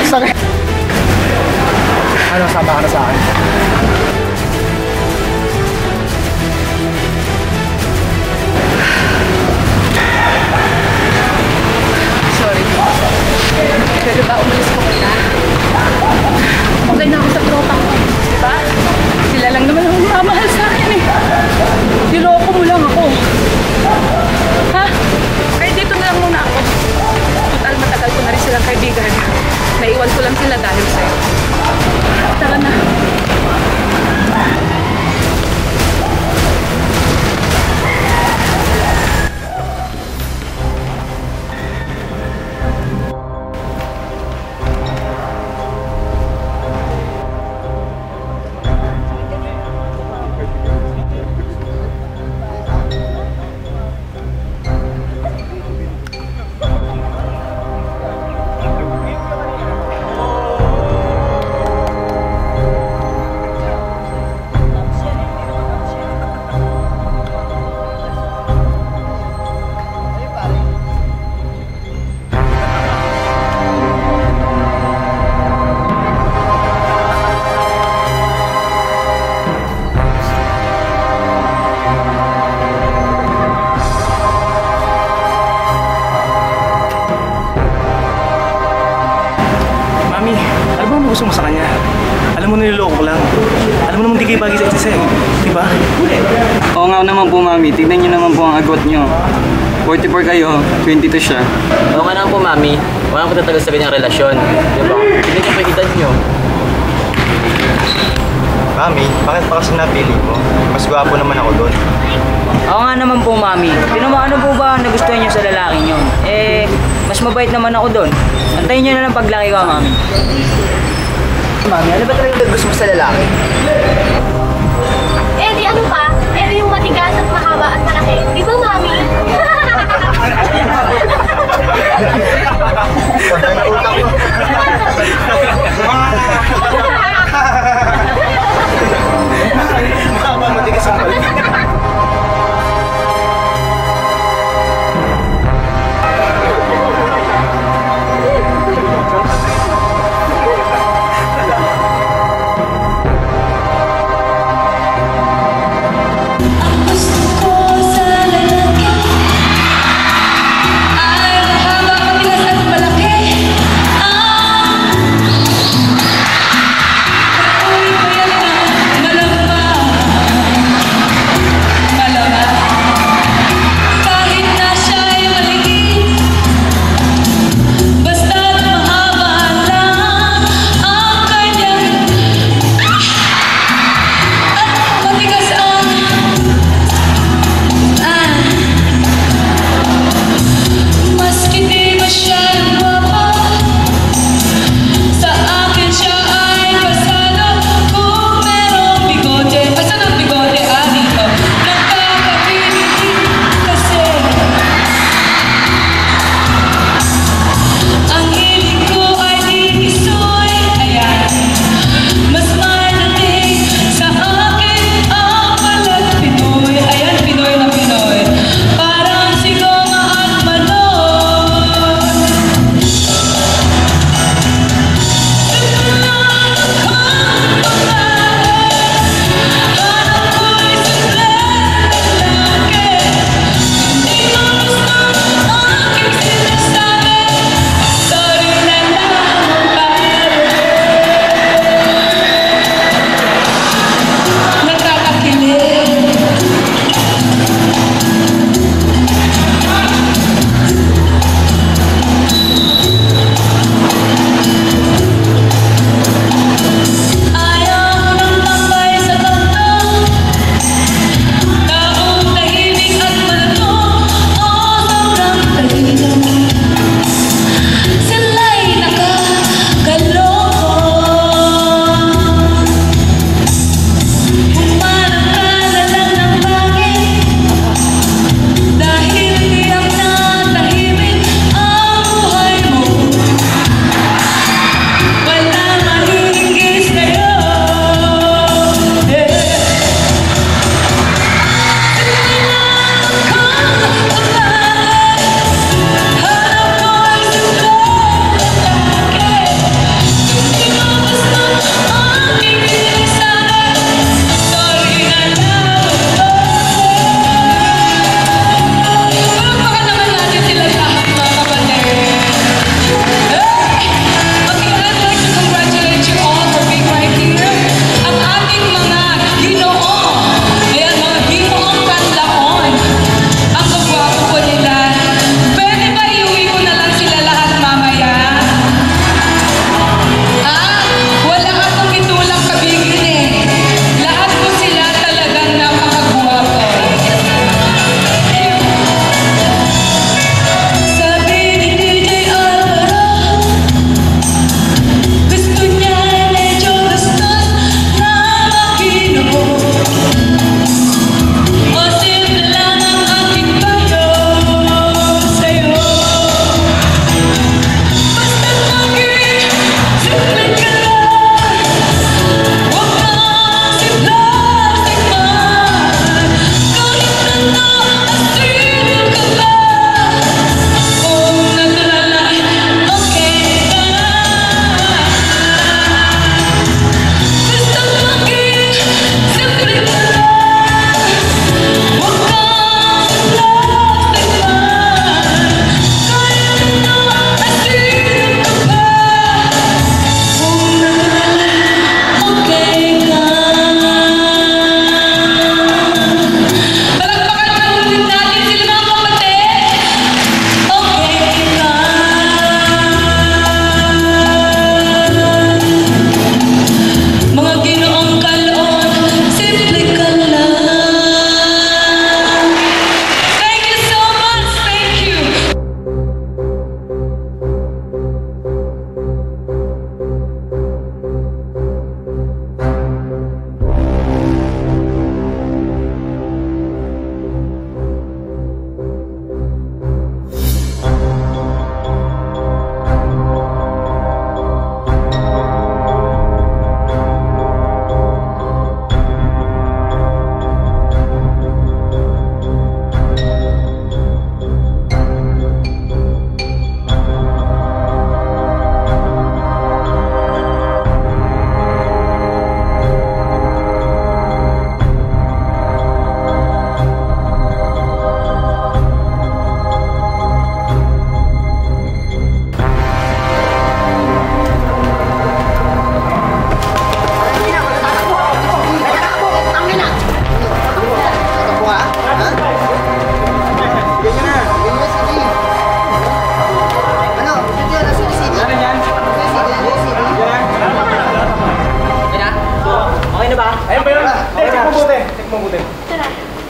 Sakit. Ano, sama ka na sa akin? Sorry. Pero ba umalis ko na? Okay na ako sa tropa ko. Diba? Sila lang naman ang mamahal sa akin eh. Niloko mo lang ako. Ha? Kaya dito na lang muna ako. Total matagal ko na rin silang kaibigan. Naiwan ko lang sila dahil sa'yo. Tara na. Gusto mo sa kanya. Alam mo niloloko ko lang. Alam mo naman di kayo bagay sa isa eh. Diba? Oo nga naman po, Mami. Tignan niyo naman po ang agwat niyo. 44 kayo, 22 siya. Oo nga naman po, Mami. Walang patatagal sa ganyang relasyon. Diba? Tignan niyo po yung edad niyo. Mami, bakit pa kasi napili mo? Mas gwapo naman ako doon. Oo nga naman po, Mami. Tinan mo, ano po ba nagustuhan niyo sa lalaking yun? Eh, mas mabait naman ako doon. Antayin niyo na lang paglaki ko, Mami. Mami, ano ba talaga gusto mo sa lalaki? Eh, di ano pa? Eh, di yung matigas at mahaba at malaki. Di ba, Mami? Mahaba, matigas ang balik. Ay, mahaba, matigas at malaki.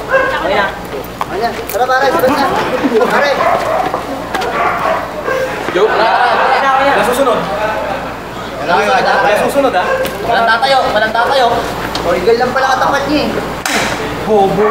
Ako na. Ayan, tara pare, sabay na. Pare. Joke na. Wala susunod. Wala susunod ha. Walang tatayo. Origal lang pala katapat niya eh. Bobo.